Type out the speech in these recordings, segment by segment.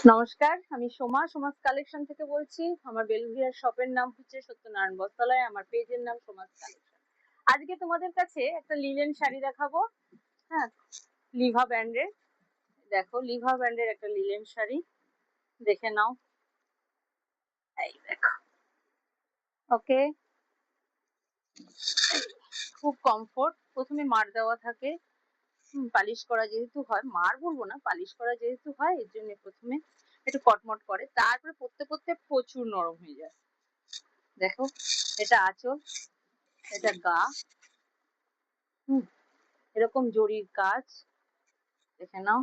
নমস্কার, আমি সোমাস কালেকশন থেকে বলছি। আমার বেলভিয়ার শপের নাম হচ্ছে সত্যনারায়ণ বস্ত্রালয়, আমার পেজের নাম সোমাস কালেকশন। আজকে তোমাদের কাছে একটা লিলেন শাড়ি দেখাবো। হ্যাঁ, লিভা ব্র্যান্ডের। দেখো, লিভা ব্র্যান্ডের একটা লিলেন শাড়ি, দেখে নাও। এই দেখো, ওকে, খুব কমফোর্ট। প্রথমে মার দেওয়া থাকে, পালিশ করা যেহেতু হয়, মার বলবো না, পালিশ করা যেহেতু হয়, এর জন্য প্রথমে একটু কটমট করে, তারপরে পরতে পরতে প্রচুর নরম হয়ে যায়। দেখো, এটা আঁচল, এটা গা, এরকম জরির কাজ, দেখে নাও।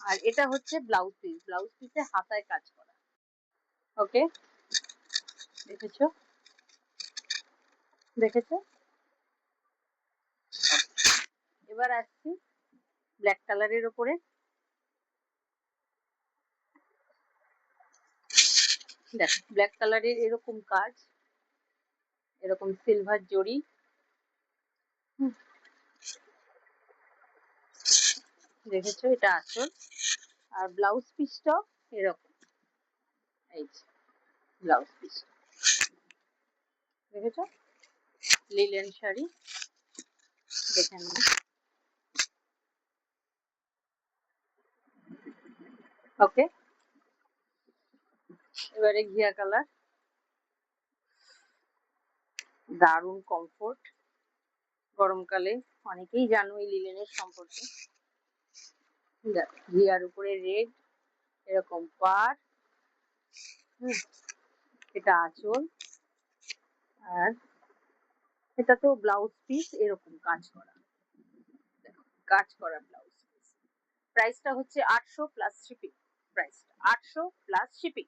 আর এটা হচ্ছে ব্লাউজ পিস, ব্লাউজ পিসে হাতায় কাজ করা। ওকে, দেখেছো দেখেছো। এবার আসছি ব্ল্যাক কালারের উপরে। দেখো, ব্ল্যাক কালারের এরকম কাজ, এরকম সিলভার জরি। দেখেছো, এটা আঁচল। আর ব্লাউজ পিসটাও এরকম, এই যে ব্লাউজ পিস, দেখেছো। লিলেন শাড়ি, দেখে নাও। ওকে, এবারে ঘিয়া কালার, দারুণ কমফোর্ট। গরমকালে অনেকেই জানো এই লিলেনের সম্পর্কে। ঘিয়ার উপরে রেড, এরকম পার, এটা আঁচল। আর এটা তো ব্লাউজ পিস, এরকম কাজ করা, দেখো কাজ করা ব্লাউজ পিস। প্রাইসটা হচ্ছে 800 প্লাস শিপিং। প্রাইসটা 800 প্লাস শিপিং।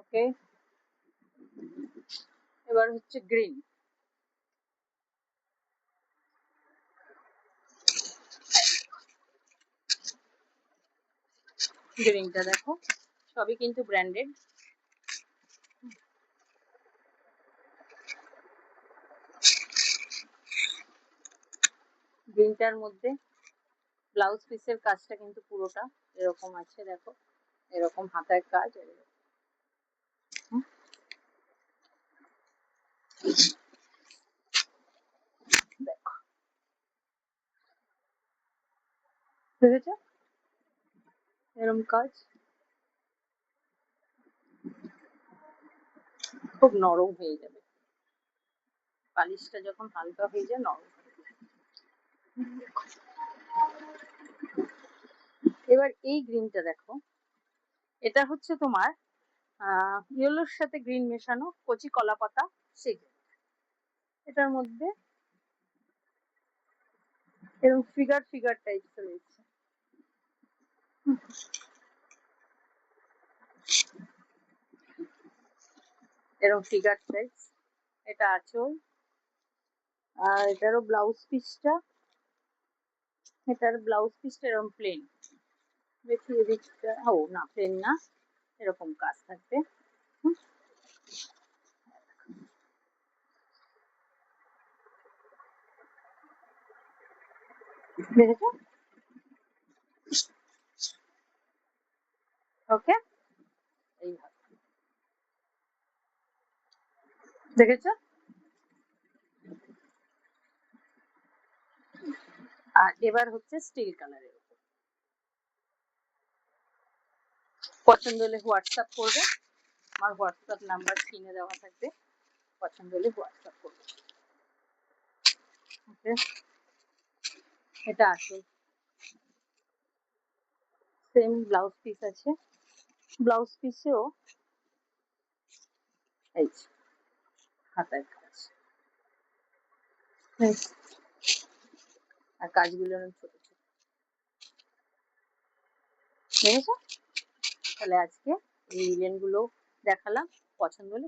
ওকে, এবার হচ্ছে গ্রিন। গ্রিনটা দেখো, সবই কিন্তু ব্র্যান্ডেড। গ্রিনটার মধ্যে ব্লাউজ পিসের কাজটা কিন্তু পুরোটা এরকম আছে, দেখো এরকম হাতায় কাজ। দেখো, দেখেছো এরকম কাজ, খুব নরম হয়ে যাবে পালিশটা যখন হালকা হয়ে যায়, নরম হয়ে যায়। এবার এই গ্রিনটা দেখো, এটা হচ্ছে তোমার ইয়েলোর সাথে গ্রিন মেশানো, কচি কলা পাতা সেই। এটার মধ্যে এরকম ফিগার ফিগার টাইপ রয়েছে। এরকম ফিগার টাইপ, এটা আঁচল। আর এটারও ব্লাউজ পিসটা, এটার ব্লাউজ পিসটা এরকম প্লেন। দেখি এদিকটা, ও না প্লেন না, এরকম কাজ থাকবে। দেখেছো, ওকে, এইভাবে দেখেছো। আর এবার হচ্ছে স্টিল কালারের উপর। পছন্দ হলে হোয়াটসঅ্যাপ করবে, আমার হোয়াটসঅ্যাপ নাম্বার স্ক্রিনে দেওয়া থাকবে, পছন্দ হলে হোয়াটসঅ্যাপ করবে। ওকে, এটা আসল, সেম ব্লাউজ পিস আছে। ব্লাউজ পিসেও এই হাতায় কাজ, আর কাজগুলো ছোট ছোট, দেখেছো। তাহলে আজকে এই লিলেন গুলো দেখালাম, পছন্দ হলে